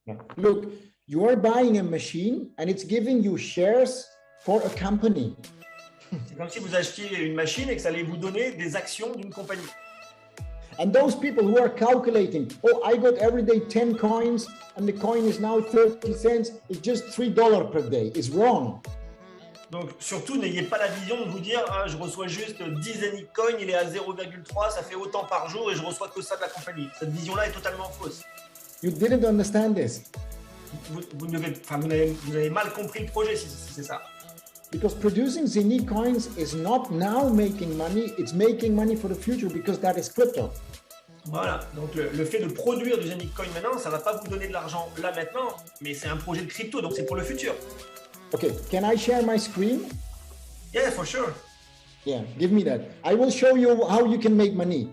Yeah. Look, you are buying a machine and it's giving you shares for a company. C'est comme si vous achetiez une machine et que ça allait vous donner des actions d'une compagnie. And those people who are calculating, oh, I got every day 10 coins and the coin is now 30 cents, it's just $3 per day, is wrong. Donc surtout, n'ayez pas la vision de vous dire ah, je reçois juste 10 Zenic coins, il est à 0,3, ça fait autant par jour et je reçois que ça de la compagnie. Cette vision-là est totalement fausse. You didn't understand this. Vous avez mal compris le projet si c'est ça. Because producing Zenic coins is not now making money, it's making money for the future because that is crypto. Voilà, donc le fait de produire du Zenic coin maintenant, ça ne va pas vous donner de l'argent là maintenant, mais c'est un projet de crypto, donc c'est pour le futur. Okay, can I share my screen? Yeah, for sure. Yeah, give me that. I will show you how you can make money.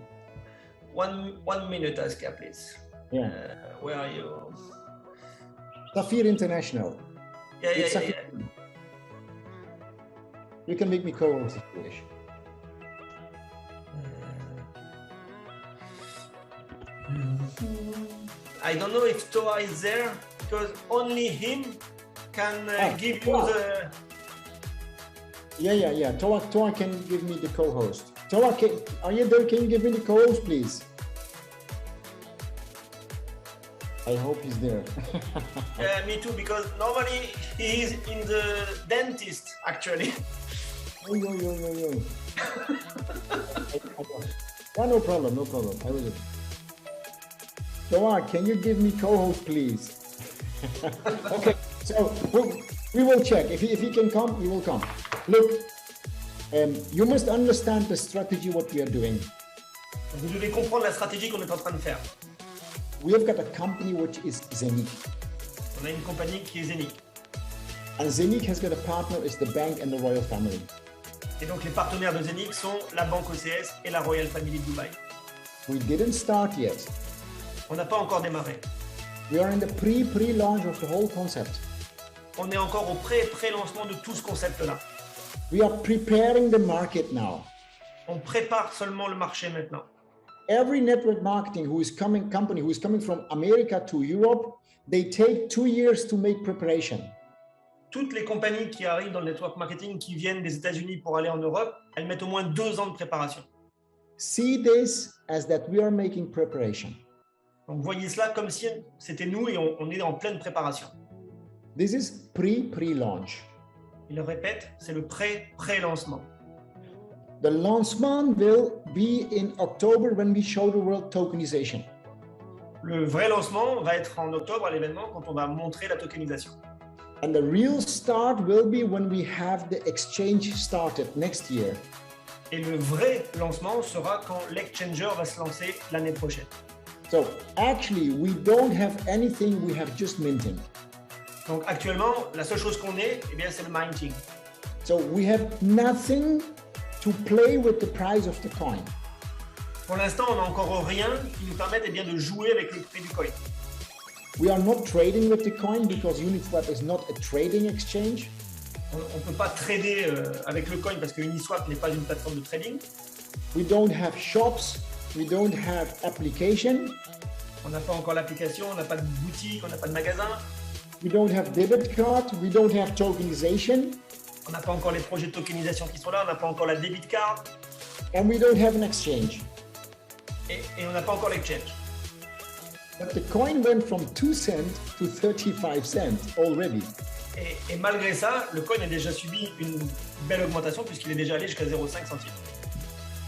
One minute, Aska, please. Yeah. Where are you? Safir International. Yeah. You can make me co-host if you wish. I don't know if Toa is there because only him can give you the. Yeah. Toa can give me the co-host. Toa, are you there? Can you give me the co-host, please? I hope he's there. Yeah, me too, because normally he is in the dentist, actually. Yo. No problem. I will do. Toa, can you give me co-host, please? Okay, so we will check. If he can come, he will come. Look, you must understand the strategy, what we are doing. Vous devez comprendre la stratégie qu'on est en train de faire. We have got a company which is Zenic. On a une compagnie qui est Zenic. And Zenic has got a partner, is the bank and the royal family. Et donc les partenaires de Zenic sont la banque OCS et la Royal Family de Dubaï. We didn't start yet. On n'a pas encore démarré. We are in the pre-launch of the whole concept. On est encore au pré-lancement de tout ce concept-là. We are preparing the market now. On prépare seulement le marché maintenant. Every network marketing company who is coming from America to Europe, they take 2 years to make preparation. Toutes les compagnies qui arrivent dans le network marketing, qui viennent des États-Unis pour aller en Europe, elles mettent au moins 2 ans de préparation. See this as that we are making preparation. Donc voyez cela comme si c'était nous et on est en pleine préparation. This is pre-launch. Il le répète, c'est le pré-lancement. The lancement will be in October when we show the world tokenization. Le vrai lancement va être en octobre à l'événement quand on va montrer la tokenisation. And the real start will be when we have the exchange started next year. Et le vrai lancement sera quand l'exchanger va se lancer l'année prochaine. So actually, we don't have anything, we have just minting. Donc actuellement, la seule chose qu'on ait, eh bien, c'est le minting. So we have nothing to play with the price of the coin. Pour l'instant, on n'a encore rien qui nous permette eh bien, de jouer avec le prix du coin. We are not trading with the coin because Uniswap is not a trading exchange. On ne peut pas trader avec le coin parce que Uniswap n'est pas une plateforme de trading. We don't have shops, we don't have application. On n'a pas encore l'application, on n'a pas de boutique, on n'a pas de magasin. We don't have debit card, we don't have tokenization. On n'a pas encore les projets de tokenisation qui sont là, on n'a pas encore la debit card. And we don't have an exchange. Et on n'a pas encore l'exchange. But the coin went from 2 cents to 35 cents already. Et malgré ça, le coin a déjà subi une belle augmentation puisqu'il est déjà allé jusqu'à 0,5 centimes.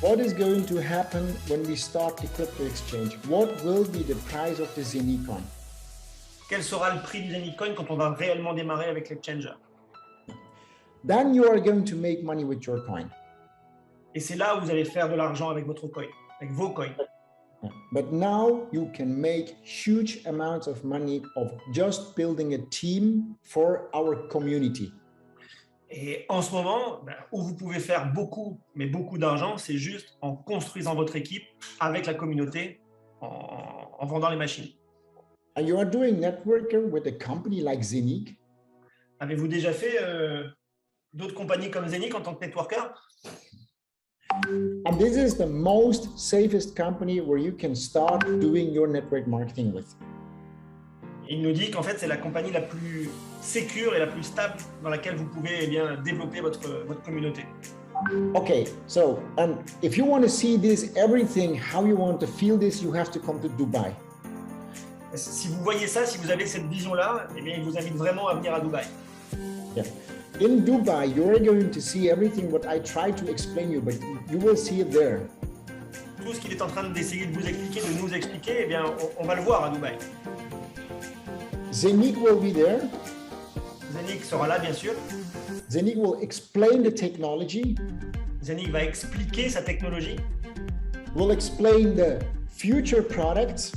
What is going to happen when we start the crypto exchange? What will be the price of the Zenic coin? Quel sera le prix du Zenic coin quand on va réellement démarrer avec l'exchanger? Then you are going to make money with your coin. Et c'est là où vous allez faire de l'argent avec votre coin, avec vos coins. But now you can make huge amounts of money of just building a team for our community. Et en ce moment, où vous pouvez faire beaucoup, mais beaucoup d'argent, c'est juste en construisant votre équipe avec la communauté, en vendant les machines. And you are doing networking with a company like Zenic? Avez-vous déjà fait d'autres compagnies comme Zenic en tant que networker? And this is the most safest company where you can start doing your network marketing with. Il nous dit qu'en fait, c'est la compagnie la plus sécure et la plus stable dans laquelle vous pouvez bien développer votre communauté. Okay, so and if you want to see this, everything, how you want to feel this, you have to come to Dubai. Si vous voyez ça, si vous avez cette vision-là, eh bien, il vous invite vraiment à venir à Dubaï. Yeah. In Dubai, you're going to see everything what I try to explain you, but you will see it there. Tout ce qu'il est en train d'essayer de vous expliquer, de nous expliquer, eh bien, on va le voir à Dubaï. Zenik will be there. Zenik sera là, bien sûr. Zenik will explain the technology. Zenik va expliquer sa technologie, Will explain the future products.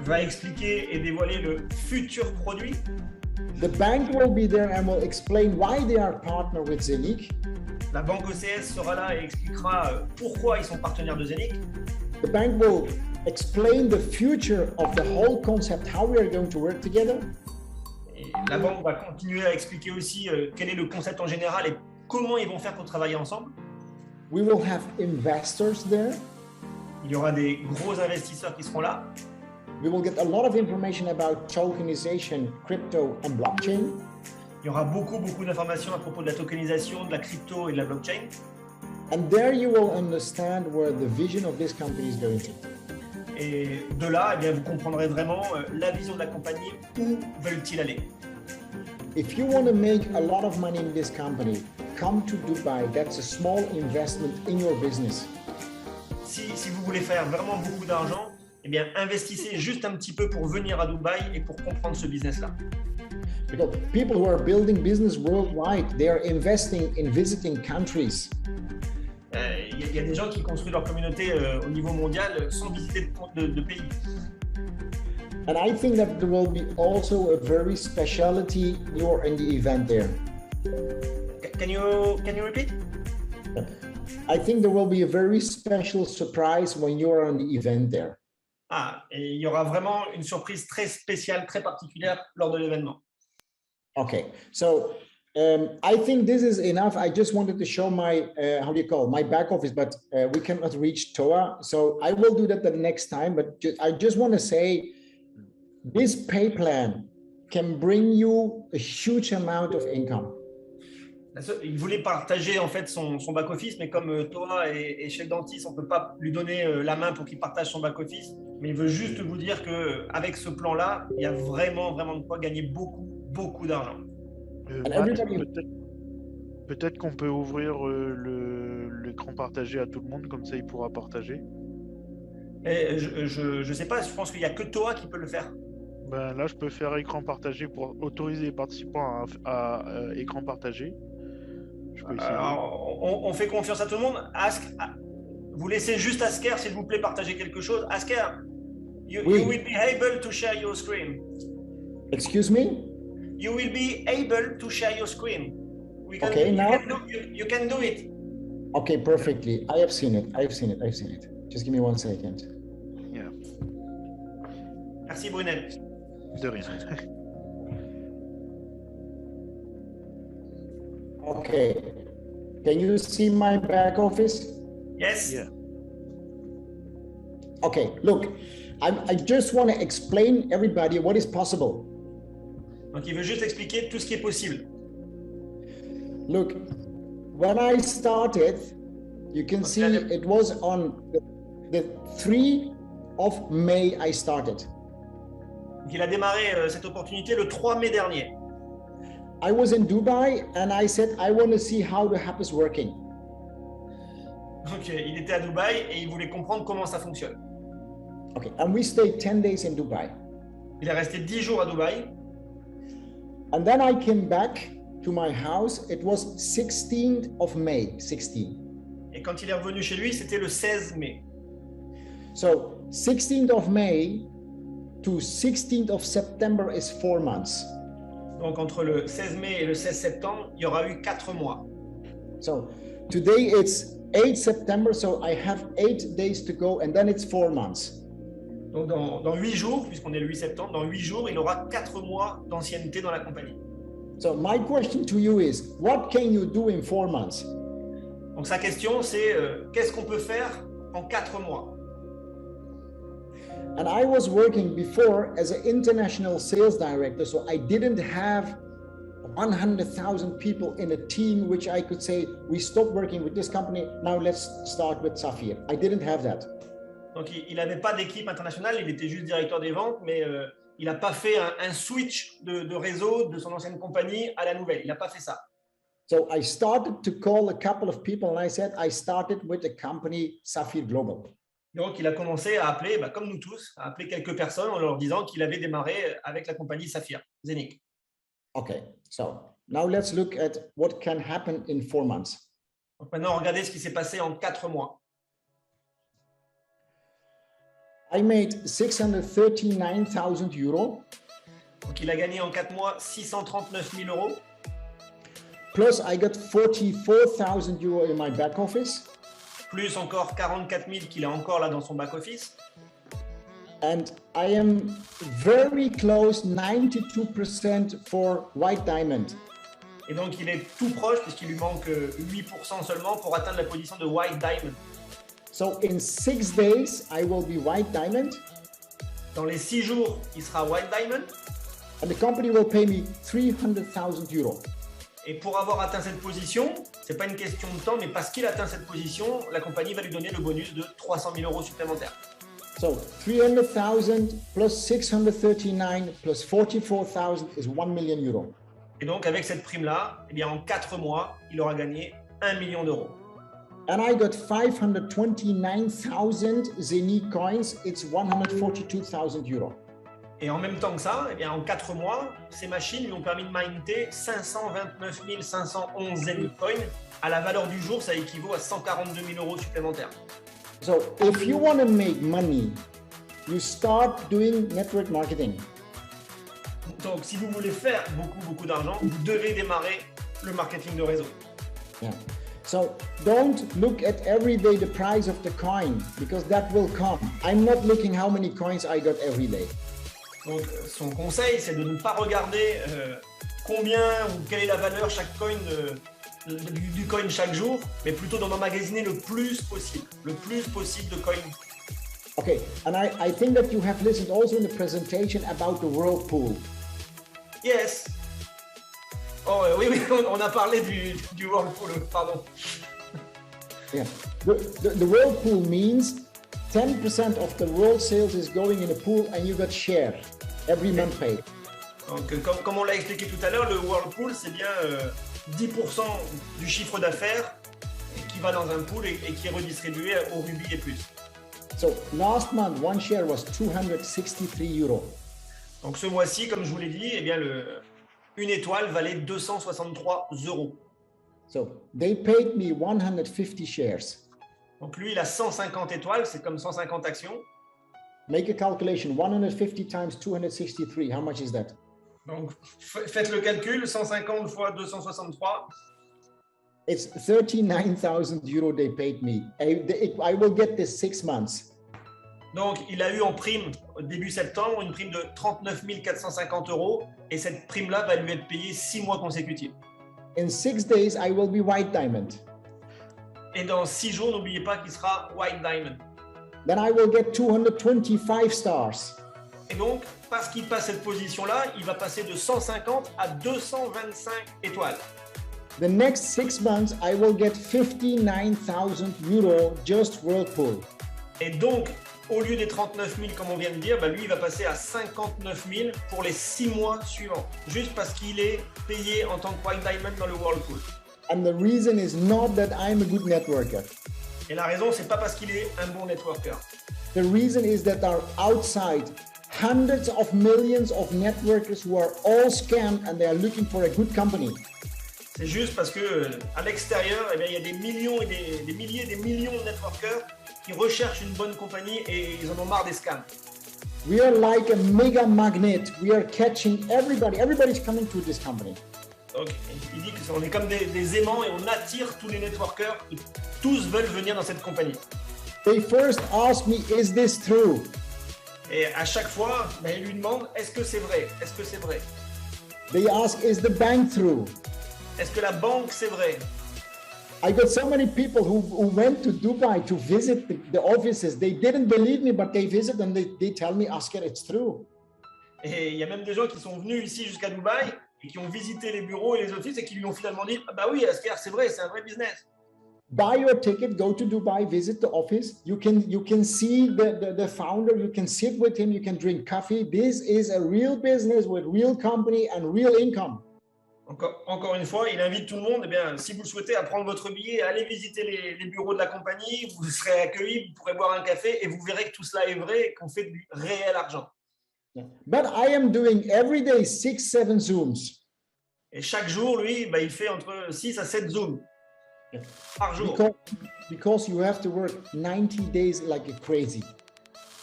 va expliquer et dévoiler le futur produit. The bank will be there and will explain why they are partner with Zenik. La banque OCS sera là et expliquera pourquoi ils sont partenaires de Zenik. The bank will explain the future of the whole concept, how we are going to work together. Et la banque va continuer à expliquer aussi quel est le concept en général et comment ils vont faire pour travailler ensemble. We will have investors there. Il y aura des gros investisseurs qui seront là. We will get a lot of information about tokenization, crypto, and blockchain. Il y aura beaucoup d'informations à propos de la tokenisation, de la crypto et de la blockchain. And there you will understand where the vision of this company is going to. Et de là, eh bien, vous comprendrez vraiment la vision de la compagnie, où veulent-ils aller. If you want to make a lot of money in this company, come to Dubai. That's a small investment in your business. Si vous voulez faire vraiment beaucoup d'argent, eh bien, investissez juste un petit peu pour venir à Dubaï et pour comprendre ce business-là. Because people who are building business worldwide, they are investing in visiting countries. Il y a des gens qui construisent leur communauté au niveau mondial sans visiter de pays. And I think that there will be also a very specialty you're in the event there. Can you repeat? I think there will be a very special surprise when you are on the event there. Ah, et il y aura vraiment une surprise très spéciale, très particulière lors de l'événement. Okay, so I think this is enough. I just wanted to show my, my back office, but we cannot reach Toa. So I will do that the next time, but I just want to say this pay plan can bring you a huge amount of income. Il voulait partager en fait son back-office, mais comme Toa est chef dentiste, on ne peut pas lui donner la main pour qu'il partage son back-office. Mais il veut juste vous dire qu'avec ce plan-là, il y a vraiment de quoi gagner beaucoup d'argent. Peut-être qu'on peut ouvrir l'écran partagé à tout le monde, comme ça il pourra partager. Et je sais pas, je pense qu'il n'y a que Toa qui peut le faire. Ben là, je peux faire écran partagé pour autoriser les participants à écran partagé. Je peux essayer. Alors, on fait confiance à tout le monde. Vous laissez juste Asker, s'il vous plaît, partager quelque chose. Asker, you will be able to share your screen. Excuse me? You will be able to share your screen. Okay, now you can do it. Okay, perfectly. I have seen it. Just give me 1 second. Yeah. Merci Brunel. De rien. Okay. Can you see my back office? Yes. Yeah. Okay, look, I just want to explain everybody what is possible. Donc il veut juste expliquer tout ce qui est possible. Look, when I started, you can see it was on the 3 of May I started. Donc il a démarré cette opportunité le 3 mai dernier. I was in Dubai and I said I want to see how the app is working. Donc il était à Dubaï et il voulait comprendre comment ça fonctionne. Okay, and we stayed 10 days in Dubai. Il est resté 10 jours à Dubaï. And then I came back to my house. It was 16th of May, 16. Et quand il est revenu chez lui, c'était le 16 mai. So 16th of May to 16th of September is 4 months. Donc entre le 16 mai et le 16 septembre, il y aura eu 4 mois. So today it's 8 September, so I have 8 days to go and then it's 4 months. Donc dans 8 jours, puisqu'on est le 8 septembre, dans 8 jours, il aura 4 mois d'ancienneté dans la compagnie. So my question to you is, what can you do in 4 months? Donc sa question c'est qu'est-ce qu'on peut faire en 4 mois? And I was working before as an international sales director, so I didn't have 100,000 people in a team which I could say, we stopped working with this company, now let's start with Saphir. I didn't have that. Donc, il n'avait pas d'équipe internationale, il était juste directeur des ventes, mais il n'a pas fait un switch de réseau de son ancienne compagnie à la nouvelle. Il n'a pas fait ça. So I started to call a couple of people and I said, I started with a company, Saphir Global. Donc, il a commencé à appeler, comme nous tous, à appeler quelques personnes en leur disant qu'il avait démarré avec la compagnie Saphir, Zenic. Okay, so now let's look at what can happen in 4 months. Donc, maintenant, regardez ce qui s'est passé en 4 mois. I made 639,000 euros. Donc, il a gagné en 4 mois 639 000 euros. Plus I got 44,000 euros in my back office. Plus encore 44 000 qu'il a encore là dans son back-office. And I am very close, 92% for White Diamond. Et donc, il est tout proche puisqu'il lui manque 8% seulement pour atteindre la position de White Diamond. So in 6 days, I will be White Diamond. Dans les 6 jours, il sera White Diamond. And the company will pay me 300,000 euros. Et pour avoir atteint cette position, c'est pas une question de temps, mais parce qu'il atteint cette position, la compagnie va lui donner le bonus de 300 000 euros supplémentaires. So 300,000 plus 639 plus 44,000 is 1 million euros. Et donc, avec cette prime-là, eh bien, en 4 mois, il aura gagné 1 million d'euros. And I got 529,000 Zeni coins. It's 142,000 euros. Et en même temps que ça, eh bien, en 4 mois, ces machines lui ont permis de minter 529 511 Zeni coins. À la valeur du jour, ça équivaut à 142 000 euros supplémentaires. So if you want to make money, you start doing network marketing. Donc, si vous voulez faire beaucoup d'argent, vous devez démarrer le marketing de réseau. Yeah. So don't look at every day the price of the coin because that will come. I'm not looking how many coins I got every day. Donc, son conseil, c'est de ne pas regarder combien ou quelle est la valeur chaque coin du coin chaque jour, mais plutôt d'en emmagasiner le plus possible de coins. Okay, and I think that you have listened also in the presentation about the whirlpool. Yes. Oh oui, on a parlé du whirlpool, pardon. Yeah, the whirlpool means 10% of the world sales is going in a pool and you got share every month paid. Donc, comme on l'a expliqué tout à l'heure, le whirlpool, c'est bien 10% du chiffre d'affaires qui va dans un pool et qui est redistribué aux rubis et plus. So last month, one share was 263 euros. Donc ce mois-ci, comme je vous l'ai dit, eh bien une étoile valait 263 euros. So they paid me 150 shares. Donc lui, il a 150 étoiles, c'est comme 150 actions. Make a calculation, 150 times 263, how much is that? Donc faites le calcul, 150 fois 263. It's 39,000 euros they paid me. I will get this 6 months. Donc il a eu en prime, début septembre, une prime de 39 450 euros et cette prime-là va lui être payée 6 mois consécutifs. In 6 days, I will be White Diamond. Et dans 6 jours, n'oubliez pas qu'il sera White Diamond. Then I will get 225 stars. Et donc, parce qu'il passe cette position-là, il va passer de 150 à 225 étoiles. The next 6 months, I will get 59,000 euros just Whirlpool. Et donc, au lieu des 39 000, comme on vient de dire, lui, il va passer à 59 000 pour les 6 mois suivants, juste parce qu'il est payé en tant que White Diamond dans le Whirlpool. And the reason is not that I'm a good networker. Et la raison, c'est pas parce qu'il est un bon networker. The reason is that there are outside hundreds of millions of networkers who are all scammed and they are looking for a good company. C'est juste parce que à l'extérieur, eh bien, il y a des millions et des milliers, des millions de networkers qui recherchent une bonne compagnie et ils en ont marre des scams. We are like a mega magnet. We are catching everybody. Everybody's coming to this company. Donc, il dit qu'on est comme des aimants et on attire tous les networkers et tous veulent venir dans cette compagnie. They first ask me, is this true? Et à chaque fois, il lui demande, est-ce que c'est vrai? Est-ce que c'est vrai? They ask, is the bank true? Est-ce que la banque, c'est vrai? I got so many people who went to Dubai to visit the offices. They didn't believe me, but they visit and they tell me, Oscar, it's true. Et il y a même des gens qui sont venus ici jusqu'à Dubaï et qui ont visité les bureaux et les offices et qui lui ont finalement dit, ah bah oui, Asker, c'est vrai, c'est un vrai business. Buy your ticket, go to Dubai, visit the office. You can see the founder, you can sit with him, you can drink coffee. This is a real business with real company and real income. Encore une fois, il invite tout le monde. Eh bien, si vous souhaitez à prendre votre billet, allez visiter les bureaux de la compagnie, vous serez accueillis, vous pourrez boire un café et vous verrez que tout cela est vrai et qu'on fait du réel argent. But I am doing every day 6-7 Zooms. Et chaque jour, lui, il fait entre 6 à 7 Zooms par jour. Because you have to work 90 days like a crazy.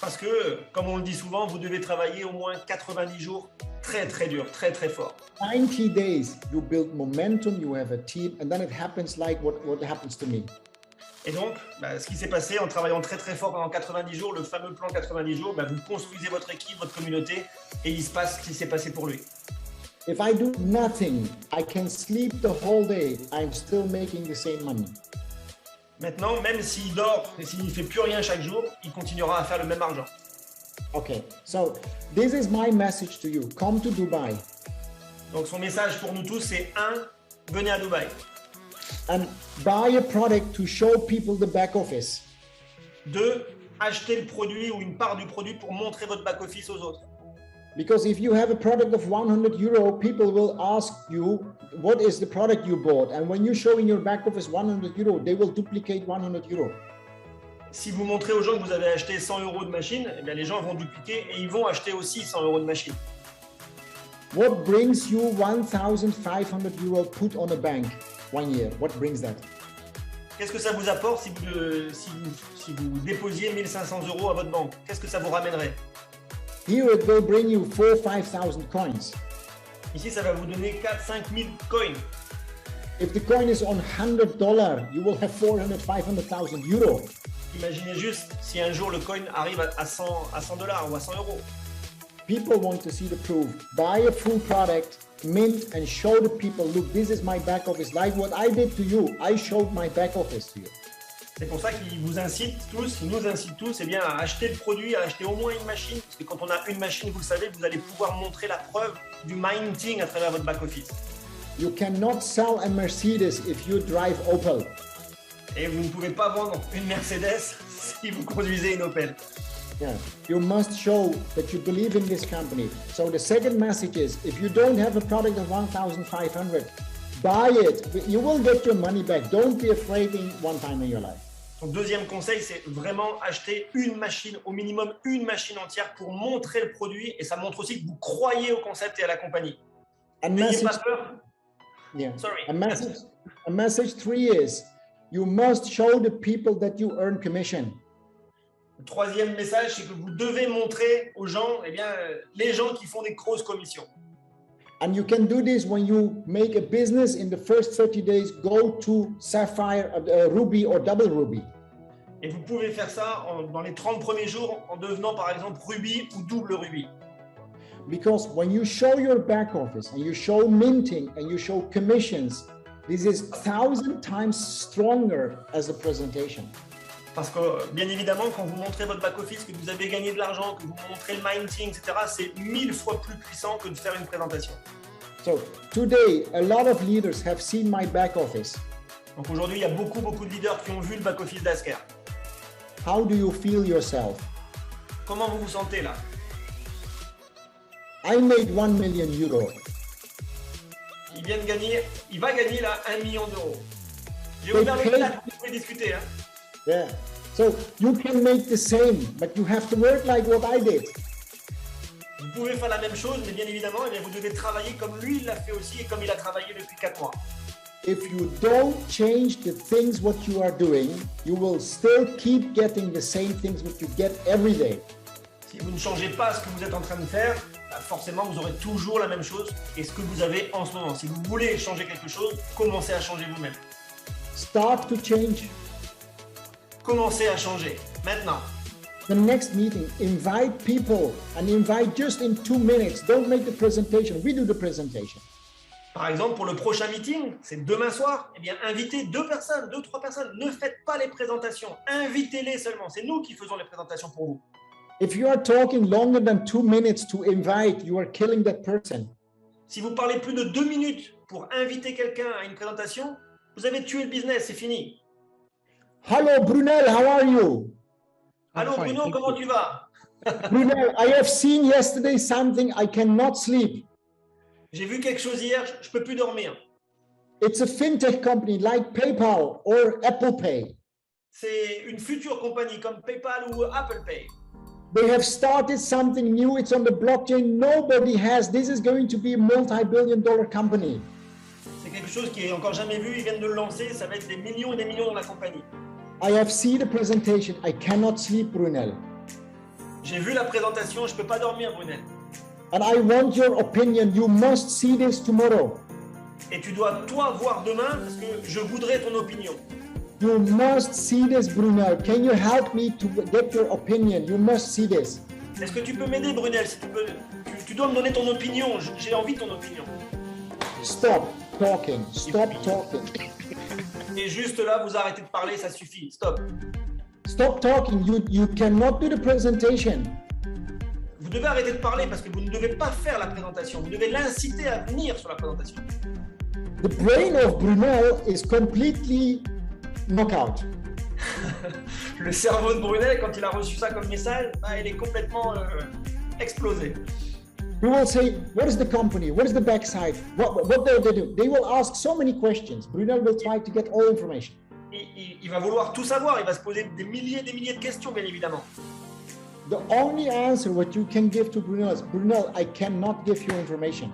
Parce que, comme on le dit souvent, vous devez travailler au moins 90 jours très, très dur, très, très fort. 90 days, you build momentum, you have a team, and then it happens like what happens to me. Et donc, ce qui s'est passé en travaillant très, très fort pendant 90 jours, le fameux plan 90 jours, vous construisez votre équipe, votre communauté, et il se passe ce qui s'est passé pour lui. If I do nothing, I can sleep the whole day, I'm still making the same money. Maintenant, même s'il dort et s'il ne fait plus rien chaque jour, il continuera à faire le même argent. Okay, so this is my message to you. Come to Dubai. Donc son message pour nous tous, c'est 1, venez à Dubaï. And buy a product to show people the back office. 2, achetez le produit ou une part du produit pour montrer votre back office aux autres. Because if you have a product of 100 euro, people will ask you, what is the product you bought? And when you show in your back office 100 euro, they will duplicate 100 euro. Si vous montrez aux gens que vous avez acheté 100 euros de machine, eh bien les gens vont dupliquer et ils vont acheter aussi 100 euros de machine. What brings you 1,500 euro put on a bank 1 year? What brings that? Qu'est-ce que ça vous apporte si vous déposiez 1500 euros à votre banque? Qu'est-ce que ça vous ramènerait? Here it will bring you 4,000-5,000 coins. Ici, ça va vous donner 4-5 000 coins. If the coin is on $100, you will have 400,000-500,000 euro. Imaginez juste si un jour le coin arrive à 100 dollars ou à 100 euros. People want to see the proof. Buy a full product, mint, and show the people, look, this is my back office. Like what I did to you, I showed my back office to you. C'est pour ça qu'il vous incite tous, il nous incite tous à acheter le produit, à acheter au moins une machine. Parce que quand on a une machine, vous le savez, vous allez pouvoir montrer la preuve du minting à travers votre back-office. You cannot sell a Mercedes if you drive Opel. Et vous ne pouvez pas vendre une Mercedes si vous conduisez une Opel. Yeah. You must show that you believe in this company. So the second message is, if you don't have a product of 1,500, buy it. You will get your money back. Don't be afraid in one time in your life. Donc, deuxième conseil, c'est vraiment acheter une machine, au minimum une machine entière pour montrer le produit et ça montre aussi que vous croyez au concept et à la compagnie. N'ayez pas peur. Yeah. Sorry. A message 3 is, you must show the people that you earn commission. Le troisième message, c'est que vous devez montrer aux gens, les gens qui font des grosses commissions. And you can do this when you make a business in the first 30 days, go to Sapphire, Ruby or Double Ruby. Et vous pouvez faire ça dans les 30 premiers jours en devenant par exemple Ruby ou Double Ruby. Because when you show your back office and you show minting and you show commissions, this is 1,000 times stronger as a presentation. Parce que, bien évidemment, quand vous montrez votre back-office, que vous avez gagné de l'argent, que vous montrez le minting, etc., c'est 1000 fois plus puissant que de faire une présentation. So, today, a lot of leaders have seen my back office. Donc aujourd'hui, il y a beaucoup de leaders qui ont vu le back-office d'Asker. How do you feel yourself? Comment vous vous sentez là? I made 1 million euro. Il va gagner là 1 million d'euros. J'ai ouvert le chat, vous pouvez discuter. Hein? Yeah. So you can make the same, but you have to work like what I did. Vous pouvez faire la même chose, mais bien évidemment, vous devez travailler comme lui il l'a fait aussi et comme il a travaillé depuis 4 mois. If you don't change the things what you are doing, you will still keep getting the same things what you get every day. Si vous ne changez pas ce que vous êtes en train de faire, forcément vous aurez toujours la même chose et ce que vous avez en ce moment. Si vous voulez changer quelque chose, commencez à changer vous-même. Start to change. Commencez à changer maintenant. The next meeting, invite people and invite just in 2 minutes. Don't make the presentation. We do the presentation. Par exemple, pour le prochain meeting, c'est demain soir, eh bien, invitez 2 personnes, 2, 3 personnes. Ne faites pas les présentations. Invitez-les seulement. C'est nous qui faisons les présentations pour vous. If you are talking longer than 2 minutes to invite, you are killing that person. Si vous parlez plus de 2 minutes pour inviter quelqu'un à une présentation, vous avez tué le business, c'est fini. Hello, Brunel, how are you? Allô fine, Bruno, thank comment you. tu vas? Brunel, I have seen yesterday something I cannot sleep. J'ai vu quelque chose hier, je peux plus dormir. It's a fintech company like PayPal or Apple Pay. C'est une future compagnie comme PayPal ou Apple Pay. They have started something new. It's on the blockchain. Nobody has. This is going to be a multi-billion-dollar company. C'est quelque chose qui est encore jamais vu, ils viennent de le lancer, ça va être des millions et des millions dans la compagnie. I have seen the presentation. I cannot sleep, Brunel. J'ai vu la présentation, je peux pas dormir Brunel. And I want your opinion. You must see this tomorrow. Et tu dois toi voir demain parce que je voudrais ton opinion. You must see this, Brunel. Can you help me to get your opinion? You must see this. Est-ce que tu peux m'aider Brunel si tu peux, tu dois me donner ton opinion, j'ai envie de ton opinion. Stop talking. Stop talking. Et juste là, vous arrêtez de parler, ça suffit, stop. Stop talking. You cannot do the presentation. Vous devez arrêter de parler parce que vous ne devez pas faire la présentation, vous devez l'inciter à venir sur la présentation. The brain of Brunel is completely knockout. Le cerveau de Brunel, quand il a reçu ça comme message, bah, il est complètement explosé. We will say, what is the company? What is the backside? What they do? They will ask so many questions. Brunel will try to get all information. Il va vouloir tout savoir, il va se poser des milliers de questions, bien évidemment. The only answer what you can give to Brunel is, Brunel, I cannot give you information.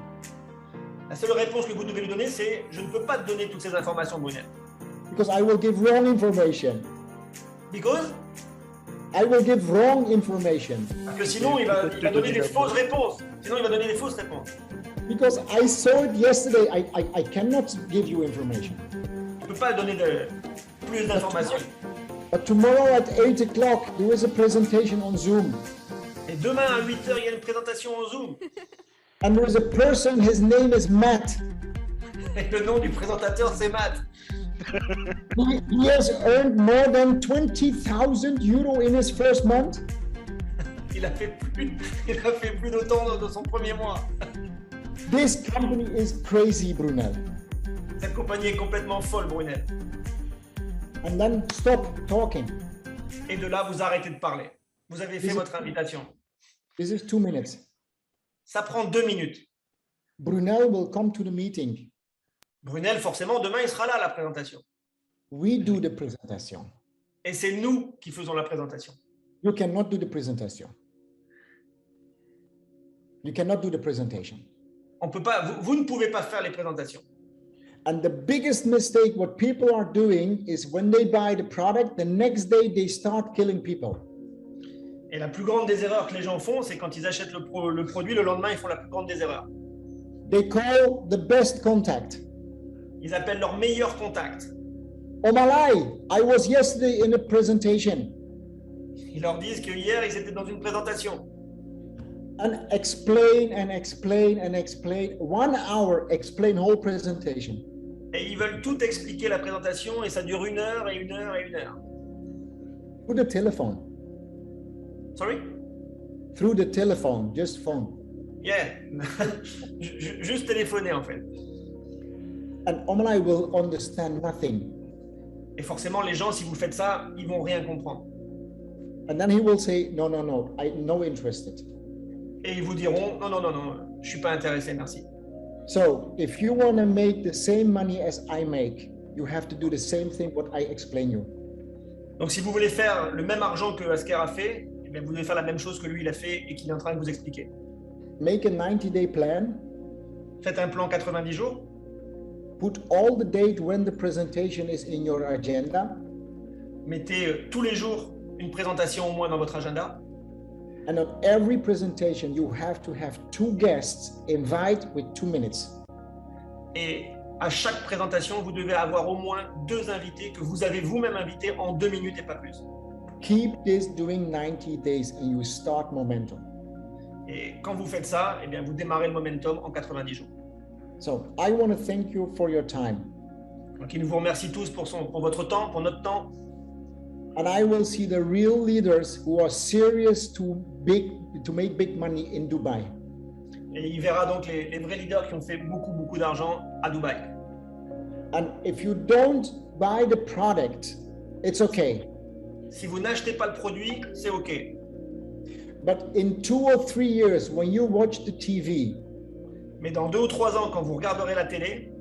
La seule réponse que vous devez lui donner, c'est « Je ne peux pas te donner toutes ces informations, Brunel. Because I will give wrong information. Because I will give wrong information. Parce que sinon, il va donner des fausses réponses. Sinon, il va donner des fausses réponses. Because I saw it yesterday, I cannot give you information. Tu ne peux pas donner plus d'informations. But tomorrow at 8 o'clock, there is a presentation on Zoom. Et demain, à 8h, il y a une présentation en Zoom. And there is a person, his name is Matt. Et le nom du présentateur, c'est Matt. He has earned more than 20,000 euro in his first month. Il a fait plus d'autant dans son premier mois. This company is crazy, Brunel. Cette compagnie est complètement folle, Brunel. And then stop talking. Et de là, vous arrêtez de parler. Vous avez fait votre invitation. This is 2 minutes. Ça prend 2 minutes. Brunel will come to the meeting. Brunel, forcément, demain, il sera là à la présentation. We do the presentation. Et c'est nous qui faisons la présentation. You cannot do the presentation. You cannot do the presentation. On peut pas, vous ne pouvez pas faire les présentations. And the biggest mistake what people are doing is when they buy the product, the next day they start killing people. Et la plus grande des erreurs que les gens font, c'est quand ils achètent le produit, le lendemain, ils font la plus grande des erreurs. They call the best contact. Ils appellent leur meilleur contact. Omalai, I was yesterday in a presentation. Ils leur disent que hier, ils étaient dans une présentation. And explain and explain and explain. 1 hour, explain whole presentation. Et ils veulent tout expliquer la présentation et ça dure 1 heure et 1 heure et 1 heure. Through the telephone. Sorry? Through the telephone, just phone. Yeah. Juste téléphoner en fait. And Omalai will understand nothing. Et forcément, les gens, si vous faites ça, ils vont rien comprendre. And then he will say, no, no, no, I'm no interested. Et ils vous diront, non, non, non, non, je suis pas intéressé, merci. So if you want to make the same money as I make, you have to do the same thing what I explain you. Donc, si vous voulez faire le même argent que Asker a fait, eh bien, vous devez faire la même chose que lui, il a fait et qu'il est en train de vous expliquer. Make a 90-day plan. Faites un plan 90 jours. Put all the date when the presentation is in your agenda. Mettez tous les jours une présentation au moins dans votre agenda. And on every presentation, you have to have 2 guests invite with 2 minutes. Et à chaque présentation, vous devez avoir au moins 2 invités que vous avez vous-même invités en 2 minutes et pas plus. Keep this doing 90 days and you start momentum. Et quand vous faites ça, eh bien, vous démarrez le momentum en 90 jours. So I want to thank you for your time. Donc il vous remercie tous pour votre temps, pour notre temps. And I will see the real leaders who are serious to make big money in Dubai. Et il verra donc les vrais leaders qui ont fait beaucoup d'argent à Dubaï. And if you don't buy the product, it's okay. Si vous n'achetez pas le produit, c'est OK. But in 2 or 3 years, when you watch the TV, Mais dans 2 ou 3 ans, quand vous regarderez la télé,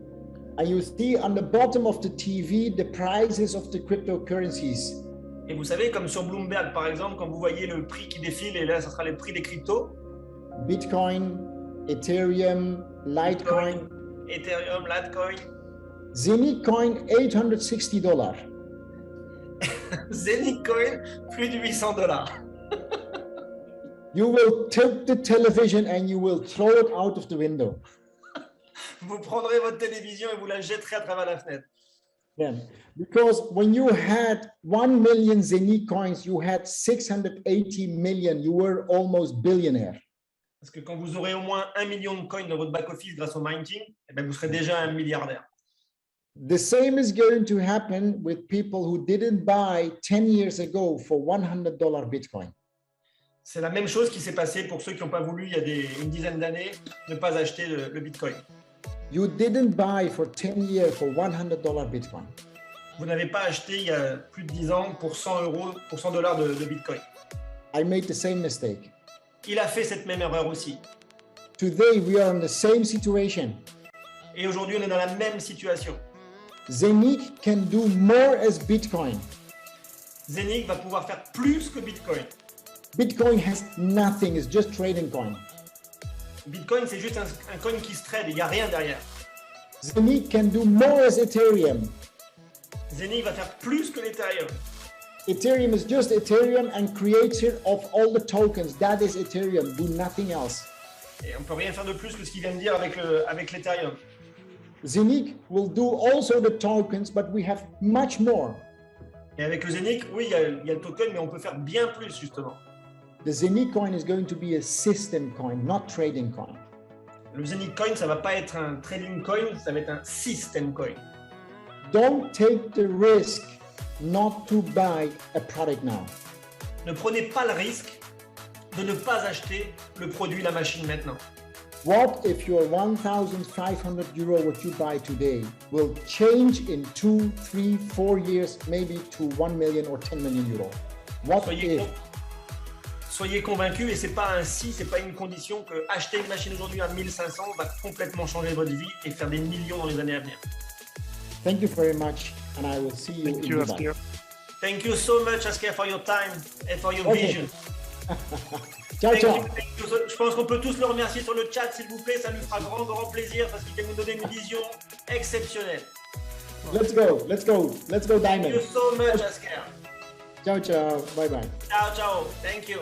and you see on the bottom of the TV the prices of the cryptocurrencies, et vous savez, comme sur Bloomberg par exemple, quand vous voyez le prix qui défile, et là, ça sera le prix des cryptos, Bitcoin, Ethereum, Litecoin, Ethereum, Litecoin, Zenith coin, $860. Zenith Coin, plus de $800. You will tilt the television and you will throw it out of the window. Vous prendrez votre télévision et vous la jetterez à travers la fenêtre. Yeah. Because when you had 1 million Zenith coins, you had 680 million. You were almost billionaire. Parce que quand vous aurez au moins 1 million de coins dans votre back-office grâce au minting, eh bien, vous serez déjà un milliardaire. The same is going to happen with people who didn't buy 10 years ago for $100 Bitcoin. C'est la même chose qui s'est passée pour ceux qui n'ont pas voulu, il y a une dizaine d'années, ne pas acheter le Bitcoin. You didn't buy for 10 years for $100 Bitcoin. Vous n'avez pas acheté il y a plus de 10 ans pour 100 euros, pour $100 de Bitcoin. I made the same mistake. Il a fait cette même erreur aussi. Today, we are in the same situation. Et aujourd'hui, on est dans la même situation. Zenith can do more as Bitcoin. Zenith va pouvoir faire plus que Bitcoin. Bitcoin has nothing, it's just trading coin. Bitcoin, c'est juste un coin qui se trade, il n'y a rien derrière. Zenith can do more as Ethereum. Zenith va faire plus que l'Ethereum. Ethereum is just Ethereum and creator of all the tokens. That is Ethereum, do nothing else. Et on ne peut rien faire de plus que ce qu'il vient de dire avec l'Ethereum. Zenith will do also the tokens, but we have much more. Et avec le Zenith, oui, il y a le token, mais on peut faire bien plus, justement. The Zenith coin is going to be a system coin, not trading coin. Le Zenith Coin, ça ne va pas être un trading coin, ça va être un system coin. Don't take the risk not to buy a product now. Ne prenez pas le risque de ne pas acheter le produit, la machine maintenant. What if your 1,500 euro what you buy today will change in 2, 3, 4 years, maybe to 1 million or 10 million euro? What if? Soyez convaincus, et c'est pas un si, c'est pas une condition que acheter une machine aujourd'hui à 1500 va complètement changer votre vie et faire des millions dans les années à venir. Thank you very much, and I will see you in Dubai. Asker. Thank you so much, Asker, for your time and for your vision. Ciao, Thank ciao. you. Je pense qu'on peut tous le remercier sur le chat, s'il vous plaît. Ça lui fera grand plaisir parce qu'il vient nous donner une vision exceptionnelle. Let's go, Thank Diamond. you so much, Asker. Ciao, ciao. Bye, bye. Ciao, ciao. Thank you.